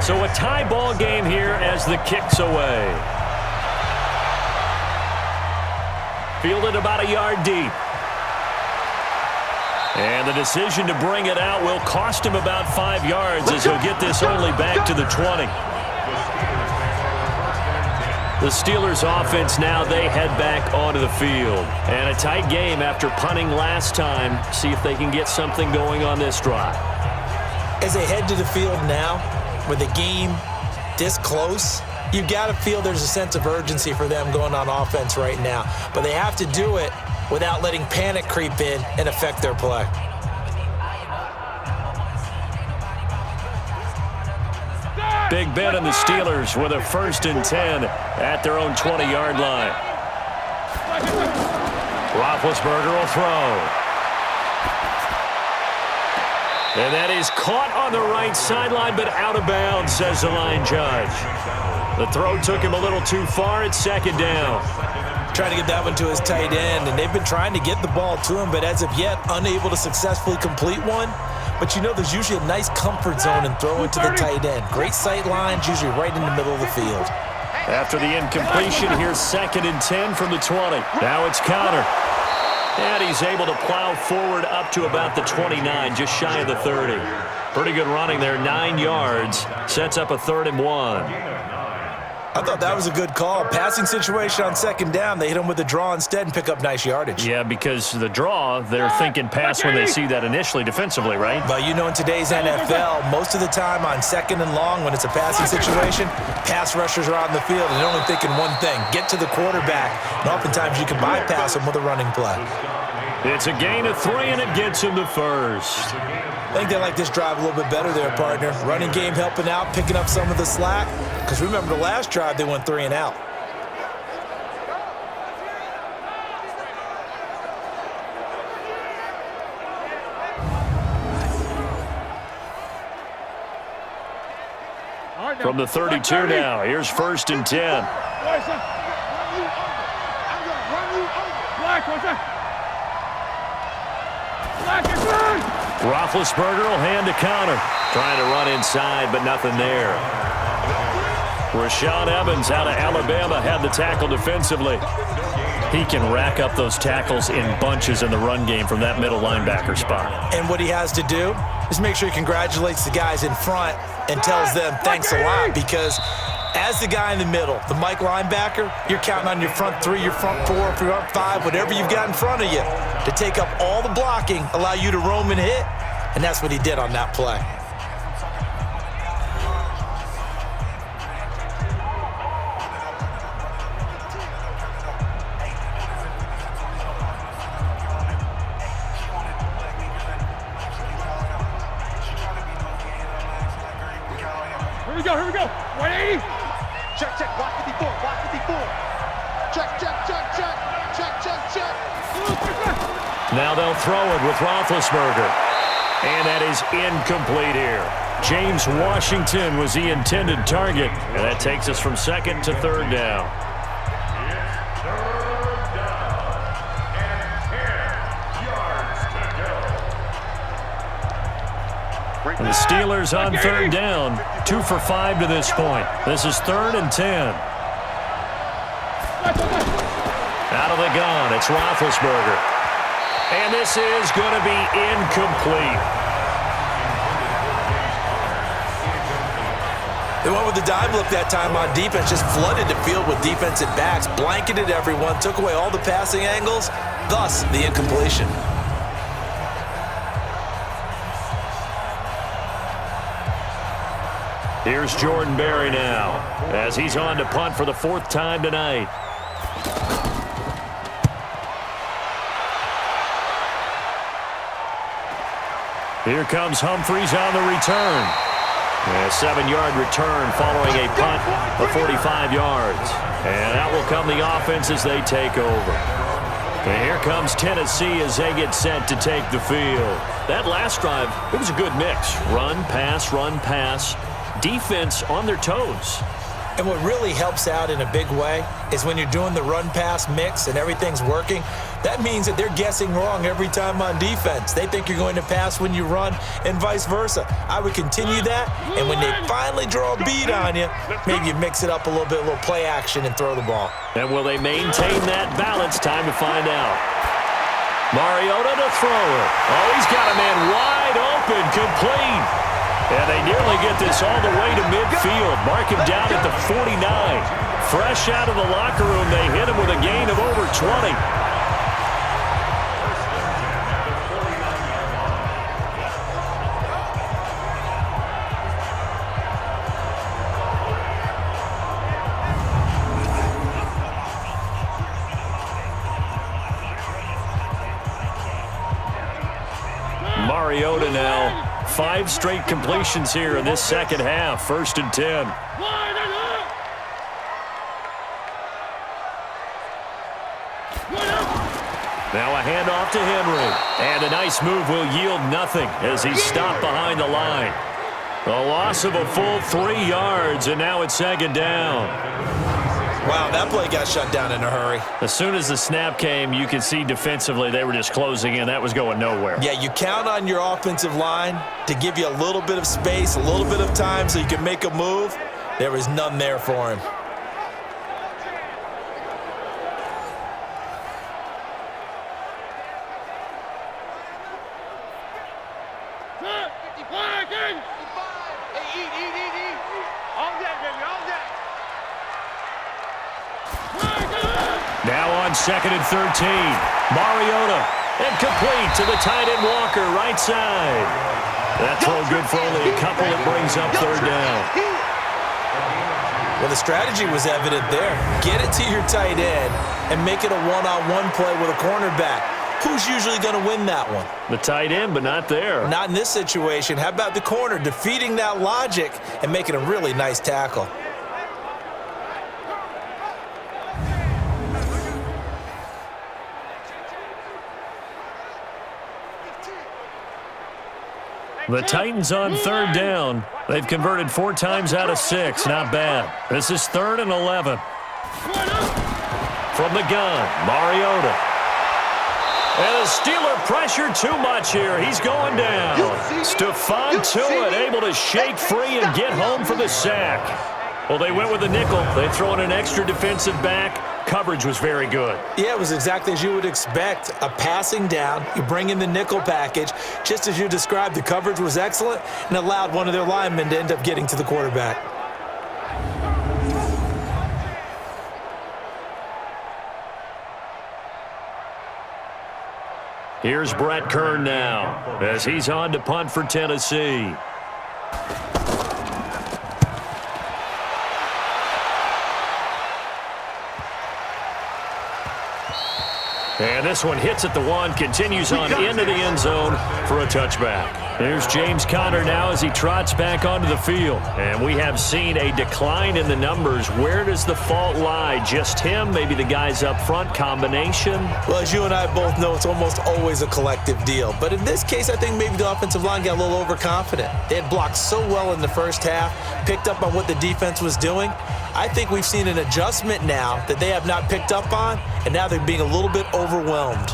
So a tie ball game here as the kick's away. Fielded about a yard deep. And the decision to bring it out will cost him about 5 yards as he'll get this only back to the 20. The Steelers offense now, they head back onto the field. And a tight game after punting last time. See if they can get something going on this drive. As they head to the field now, with the game this close, you've got to feel there's a sense of urgency for them going on offense right now. But they have to do it without letting panic creep in and affect their play. Big Ben and the Steelers with a 1st and 10 at their own 20-yard line. Roethlisberger will throw. And that is caught on the right sideline, but out of bounds, says the line judge. The throw took him a little too far. It's 2nd down. Trying to get that one to his tight end, and they've been trying to get the ball to him, but as of yet, unable to successfully complete one. But you know there's usually a nice comfort zone in throwing to the tight end. Great sight lines, usually right in the middle of the field. After the incompletion, here's 2nd and 10 from the 20. Now it's Connor. And he's able to plow forward up to about the 29, just shy of the 30. Pretty good running there, 9 yards. Sets up a 3rd and 1. I thought that was a good call. Passing situation on 2nd down. They hit him with a draw instead and pick up nice yardage. Yeah, because the draw, they're thinking pass when they see that initially defensively, right? But you know in today's NFL, most of the time on 2nd and long when it's a passing situation, pass rushers are out in the field and they're only thinking one thing, get to the quarterback. And oftentimes you can bypass them with a running play. It's a gain of 3 and it gets him to 1st. I think they like this drive a little bit better there, partner. Running game helping out, picking up some of the slack. Because remember the last drive, they went 3 and out. From the 32 now, here's 1st and 10. Roethlisberger will hand to Connor. Trying to run inside, but nothing there. Rashaan Evans out of Alabama had the tackle defensively. He can rack up those tackles in bunches in the run game from that middle linebacker spot. And what he has to do is make sure he congratulates the guys in front and tells them thanks a lot, because as the guy in the middle, the Mike linebacker, you're counting on your front 3, your front 4, your front 5, whatever you've got in front of you to take up all the blocking, allow you to roam and hit, and that's what he did on that play. Here we go. 180. Check. Block 54. Check. Now they'll throw it with Roethlisberger. And that is incomplete here. James Washington was the intended target. And that takes us from 2nd to 3rd down. And the Steelers on 3rd down, 2 for 5 to this point. This is 3rd and 10. Out of the gun, it's Roethlisberger. And this is going to be incomplete. They went with the dime look that time on defense, just flooded the field with defensive backs, blanketed everyone, took away all the passing angles, thus the incompletion. Here's Jordan Berry now, as he's on to punt for the 4th time tonight. Here comes Humphries on the return. A 7-yard return following a punt of 45 yards. And out will come the offense as they take over. And here comes Tennessee as they get set to take the field. That last drive, it was a good mix. Run, pass. Defense on their toes. And what really helps out in a big way is when you're doing the run-pass mix and everything's working, that means that they're guessing wrong every time on defense. They think you're going to pass when you run and vice versa. I would continue that, and when they finally draw a bead on you, maybe you mix it up a little bit, a little play action, and throw the ball. And will they maintain that balance? Time to find out. Mariota to throw it. Oh, he's got a man wide open, complete. And they nearly get this all the way to midfield. Mark him down at the 49. Fresh out of the locker room, they hit him with a gain of over 20. Mariota now. 5 straight completions here in this second half. 1st and 10. Now a handoff to Henry. And a nice move will yield nothing as he's stopped behind the line. A loss of a full 3 yards, and now it's 2nd down. Wow, that play got shut down in a hurry. As soon as the snap came, you could see defensively they were just closing in. That was going nowhere. Yeah, you count on your offensive line to give you a little bit of space, a little bit of time so you can make a move. There was none there for him. Now on 2nd and 13. Mariota. And complete to the tight end Walker, right side. That throw good for only a couple. It brings up 3rd down. Well, the strategy was evident there. Get it to your tight end and make it a one-on-one play with a cornerback. Who's usually going to win that one? The tight end, but not there. Not in this situation. How about the corner defeating that logic and making a really nice tackle? The Titans on 3rd down. They've converted 4 times out of 6. Not bad. This is 3rd and 11. From the gun, Mariota. And the Steeler pressure too much here. He's going down. Stephon Tuitt able to shake free and get home for the sack. Well, they went with a nickel. They throw in an extra defensive back. Coverage was very good. Yeah, it was exactly as you would expect. A passing down, you bring in the nickel package. Just as you described, the coverage was excellent and allowed one of their linemen to end up getting to the quarterback. Here's Brett Kern now as he's on to punt for Tennessee. And this one hits at the 1, continues on into the end zone for a touchback. There's James Conner now as he trots back onto the field. And we have seen a decline in the numbers. Where does the fault lie? Just him? Maybe the guys up front? Combination? Well, as you and I both know, it's almost always a collective deal. But in this case, I think maybe the offensive line got a little overconfident. They had blocked so well in the first half, picked up on what the defense was doing. I think we've seen an adjustment now that they have not picked up on, and now they're being a little bit overwhelmed.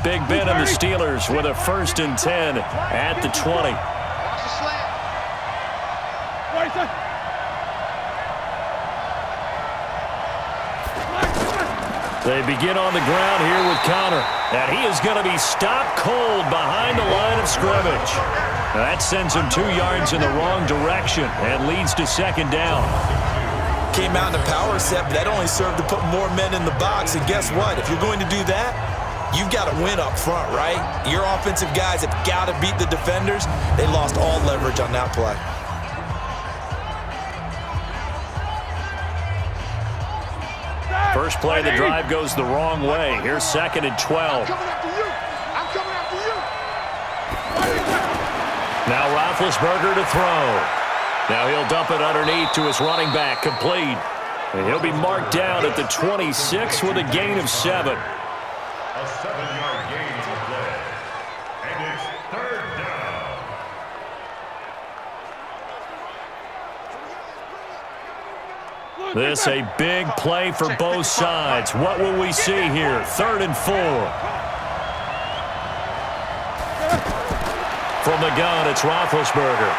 Big Ben and the Steelers with a 1st and 10 at the 20. They begin on the ground here with Conner, and he is going to be stopped cold behind the line of scrimmage. That sends him 2 yards in the wrong direction and leads to 2nd down. Came out in a power set, but that only served to put more men in the box. And guess what? If you're going to do that, you've got to win up front, right? Your offensive guys have got to beat the defenders. They lost all leverage on that play. First play of the drive goes the wrong way. Here's 2nd and 12. I'm coming after you. Now Roethlisberger to throw. Now he'll dump it underneath to his running back, complete. And he'll be marked down at the 26 with a gain of 7. A 7-yard gain on the play. And it's 3rd down. This a big play for both sides. What will we see here? 3rd and 4. From the gun, it's Roethlisberger.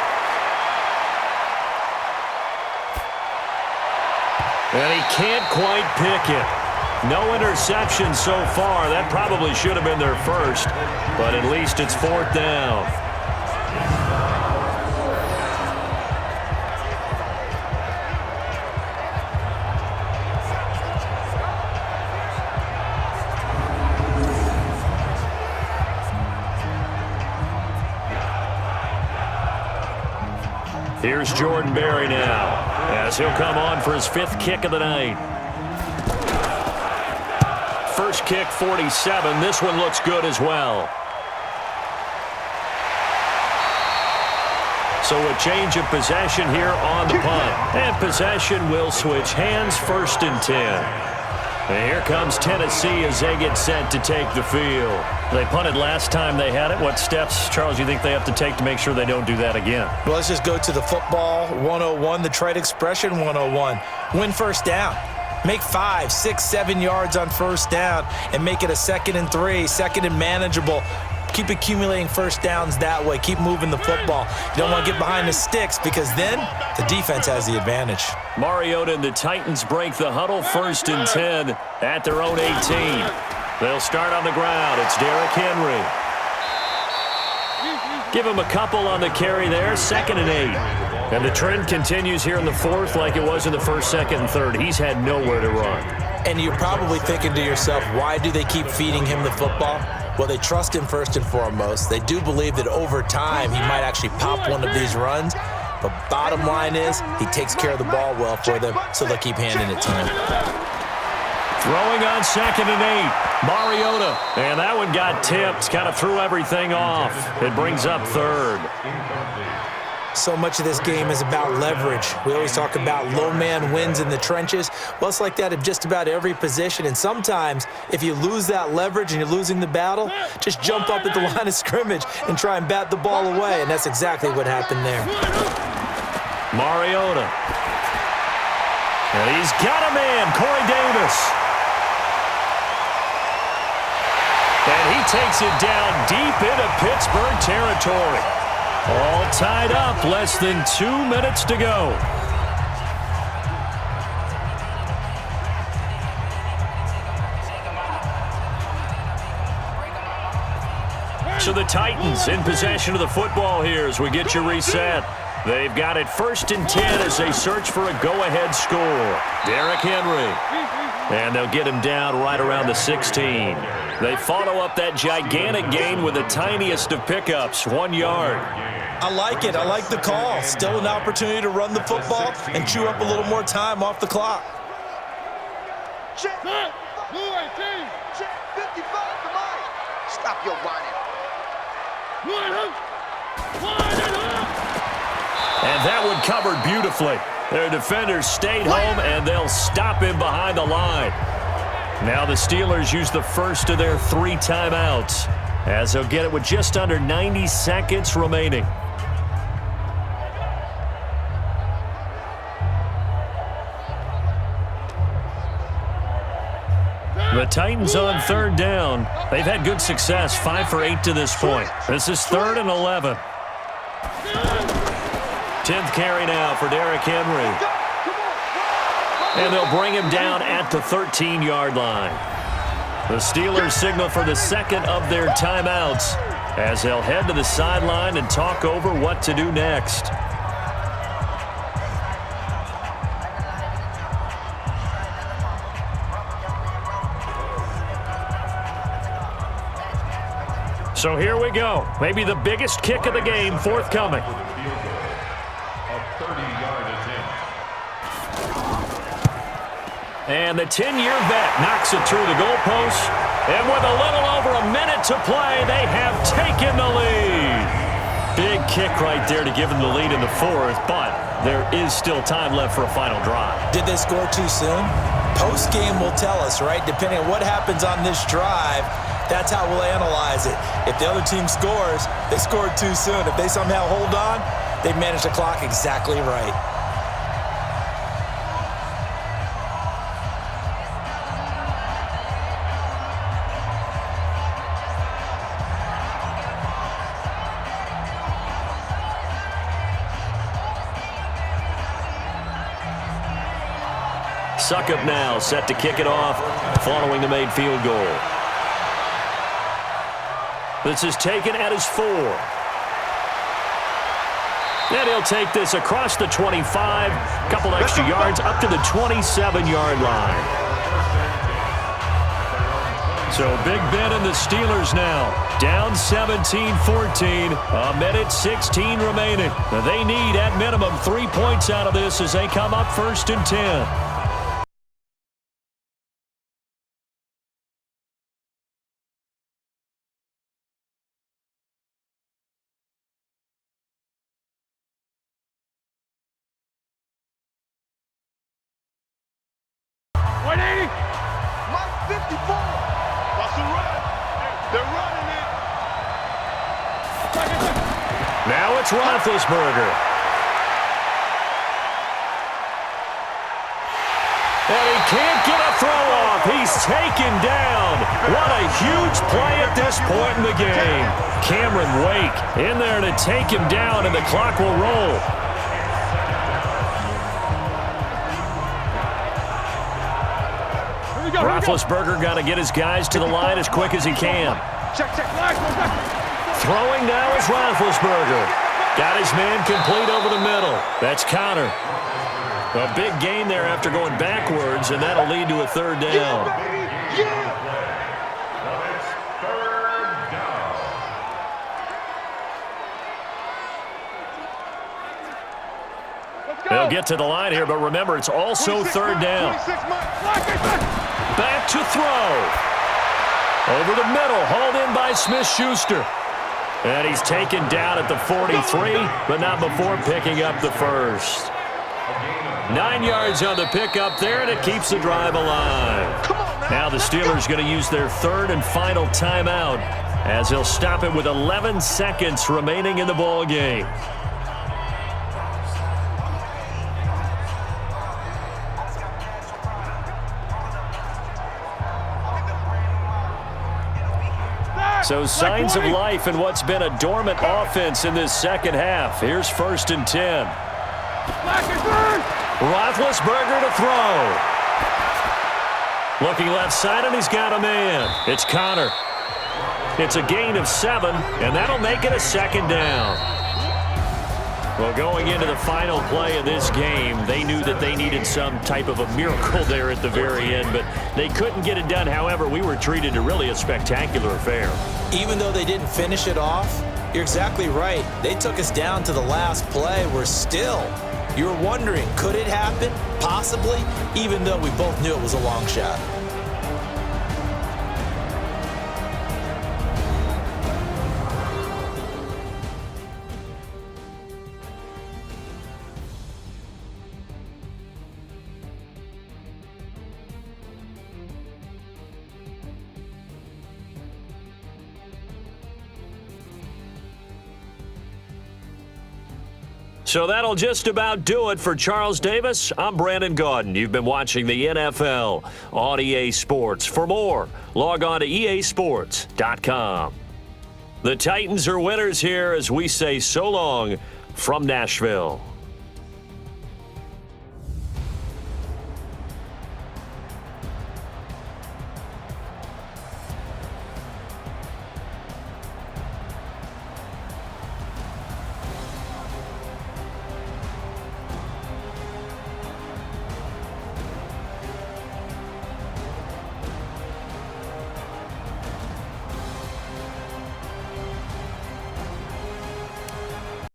And he can't quite pick it. No interception so far. That probably should have been their first, but at least it's 4th down. Here's Jordan Berry now, as he'll come on for his 5th kick of the night. First kick, 47. This one looks good as well. So a change of possession here on the punt. And possession will switch hands, 1st and 10. And here comes Tennessee as they get set to take the field. They punted last time they had it. What steps, Charles, do you think they have to take to make sure they don't do that again? Well, let's just go to the football 101, the trade expression 101. Win first down. Make 5, 6, 7 yards on first down and make it a 2nd and 3, 2nd and manageable. Keep accumulating first downs that way. Keep moving the football. You don't want to get behind the sticks because then the defense has the advantage. Mariota and the Titans break the huddle, 1st and 10 at their own 18. They'll start on the ground. It's Derrick Henry. Give him a couple on the carry there, 2nd and 8. And the trend continues here in the 4th like it was in the 1st, 2nd, and 3rd. He's had nowhere to run. And you're probably thinking to yourself, why do they keep feeding him the football? Well, they trust him first and foremost. They do believe that over time he might actually pop one of these runs. But bottom line is he takes care of the ball well for them, so they'll keep handing it to him. Throwing on 2nd and 8. Mariota. And that one got tipped. Kind of threw everything off. It brings up 3rd. So much of this game is about leverage. We always talk about low man wins in the trenches. Well, it's like that in just about every position. And sometimes, if you lose that leverage and you're losing the battle, just jump up at the line of scrimmage and try and bat the ball away. And that's exactly what happened there. Mariota. And he's got a man, Corey Davis. And he takes it down deep into Pittsburgh territory. All tied up, less than 2 minutes to go. So the Titans in possession of the football here as we get you reset. They've got it 1st and 10 as they search for a go-ahead score. Derrick Henry. And they'll get him down right around the 16. They follow up that gigantic gain with the tiniest of pickups, 1 yard. I like it. I like the call. Still an opportunity to run the football and chew up a little more time off the clock. Check. Blue 18. Check 55 to mine. Stop your whining. And that one covered beautifully. Their defenders stayed home, and they'll stop him behind the line. Now the Steelers use the first of their 3 timeouts, as they'll get it with just under 90 seconds remaining. The Titans on 3rd down. They've had good success, 5 for 8 to this point. This is 3rd and 11. 10th carry now for Derrick Henry. And they'll bring him down at the 13-yard line. The Steelers signal for the 2nd of their timeouts as they'll head to the sideline and talk over what to do next. So here we go. Maybe the biggest kick of the game forthcoming. And the 10-year vet knocks it through the goalpost. And with a little over a minute to play, they have taken the lead. Big kick right there to give them the lead in the 4th, but there is still time left for a final drive. Did they score too soon? Post-game will tell us, right? Depending on what happens on this drive, that's how we'll analyze it. If the other team scores, they scored too soon. If they somehow hold on, they manage the clock exactly right. Suckup now set to kick it off following the made field goal. This is taken at his 4. And he'll take this across the 25, couple extra yards up to the 27-yard line. So Big Ben and the Steelers now down 17-14, a minute 16 remaining. They need at minimum 3 points out of this as they come up 1st and 10. Now it's Roethlisberger. And he can't get a throw off. He's taken down. What a huge play at this point in the game. Cameron Wake in there to take him down, and the clock will roll. Roethlisberger got to get his guys to the line as quick as he can. Throwing now is Roethlisberger. Got his man complete over the middle. That's Connor. A big gain there after going backwards, and that'll lead to a 3rd down. They'll get to the line here, but remember, it's also 3rd down. Back to throw. Over the middle, hauled in by Smith-Schuster. And he's taken down at the 43, but not before picking up the 1st. 9 yards on the pickup there, and it keeps the drive alive. Now the Steelers going to use their 3rd and final timeout as they'll stop it with 11 seconds remaining in the ball game. So signs of life in what's been a dormant offense in this second half. Here's 1st and 10. Roethlisberger to throw. Looking left side, and he's got a man. It's Connor. It's a gain of 7, and that'll make it a 2nd down. Well, going into the final play of this game, they knew that they needed some type of a miracle there at the very end, but they couldn't get it done. However, we were treated to really a spectacular affair. Even though they didn't finish it off, you're exactly right. They took us down to the last play. We're still, you were wondering, could it happen? Possibly, even though we both knew it was a long shot. So that'll just about do it for Charles Davis. I'm Brandon Gaudin. You've been watching the NFL on EA Sports. For more, log on to easports.com. The Titans are winners here as we say so long from Nashville.